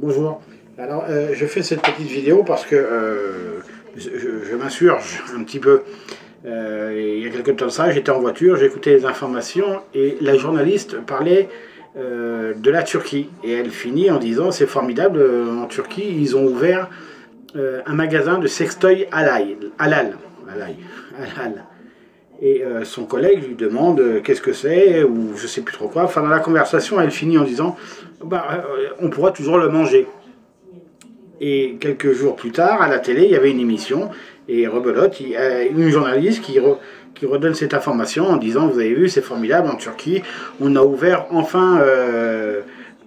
Bonjour. Alors, je fais cette petite vidéo parce que je m'insurge un petit peu. Il y a quelques temps de ça, j'étais en voiture, j'écoutais les informations et la journaliste parlait de la Turquie. Et elle finit en disant, c'est formidable, en Turquie, ils ont ouvert un magasin de sextoy halal. Et son collègue lui demande qu'est-ce que c'est, ou je sais plus trop quoi. Enfin, dans la conversation, elle finit en disant on pourra toujours le manger. Et quelques jours plus tard, à la télé, il y avait une émission, et rebelote, il y a une journaliste qui redonne cette information en disant vous avez vu, c'est formidable, en Turquie, on a ouvert enfin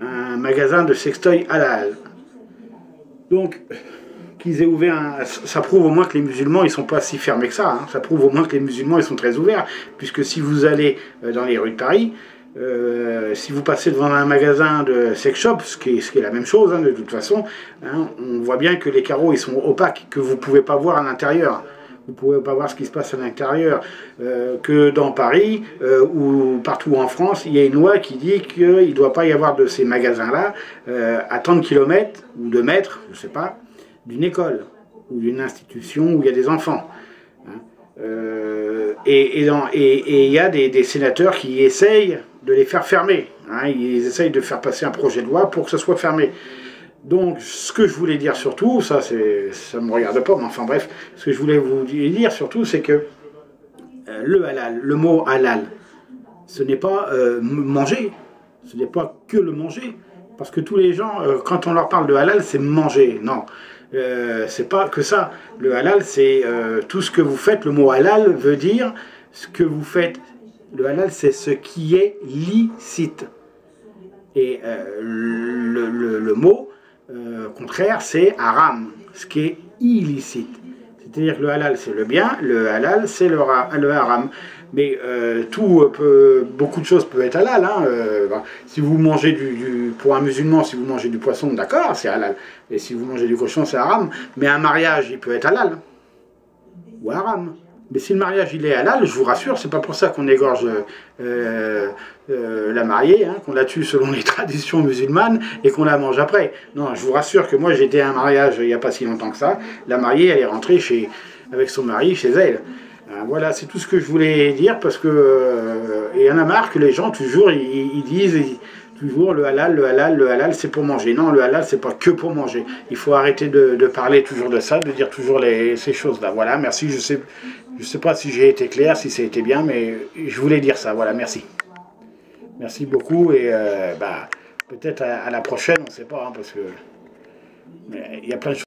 un magasin de sextoy halal. Donc, qu'ils aient ouvert ça prouve au moins que les musulmans ils sont pas si fermés que ça, hein. Ça prouve au moins que les musulmans ils sont très ouverts, puisque si vous allez dans les rues de Paris, si vous passez devant un magasin de sex shop, ce qui est la même chose, hein, de toute façon, hein, on voit bien que les carreaux ils sont opaques, que vous pouvez pas voir à l'intérieur. Vous ne pouvez pas voir ce qui se passe à l'intérieur, que dans Paris ou partout en France, il y a une loi qui dit qu'il ne doit pas y avoir de ces magasins-là à tant de kilomètres ou de mètres, je ne sais pas, d'une école ou d'une institution où il y a des enfants. Hein. Et il y a des sénateurs qui essayent de les faire fermer. Hein. Ils essayent de faire passer un projet de loi pour que ce soit fermé. Donc, ce que je voulais dire surtout, ça ne me regarde pas, mais enfin bref, ce que je voulais vous dire surtout, c'est que le halal, le mot halal, ce n'est pas manger, ce n'est pas que le manger, parce que tous les gens, quand on leur parle de halal, c'est manger, non. C'est pas que ça. Le halal, c'est tout ce que vous faites. Le mot halal veut dire ce que vous faites. Le halal, c'est ce qui est licite. Et le mot contraire, c'est haram, ce qui est illicite. C'est-à-dire que le halal, c'est le bien, le halal, c'est le haram. Mais beaucoup de choses peuvent être halal. Hein. Si vous mangez pour un musulman, si vous mangez du poisson, d'accord, c'est halal. Et si vous mangez du cochon, c'est haram. Mais un mariage, il peut être halal ou haram. Mais si le mariage il est halal, je vous rassure, c'est pas pour ça qu'on égorge la mariée, hein, qu'on la tue selon les traditions musulmanes et qu'on la mange après. Non, je vous rassure que moi j'étais à un mariage il n'y a pas si longtemps que ça. La mariée, elle est rentrée avec son mari chez elle. Voilà, c'est tout ce que je voulais dire parce que il y en a marre que les gens toujours ils disent toujours le halal c'est pour manger. Non, le halal c'est pas que pour manger. Il faut arrêter de parler toujours de ça, de dire toujours ces choses-là. Voilà, merci. Je sais pas si j'ai été clair, si ça a été bien, mais je voulais dire ça. Voilà, merci. Merci beaucoup et peut-être à la prochaine, on ne sait pas, hein, parce que il y a plein de choses.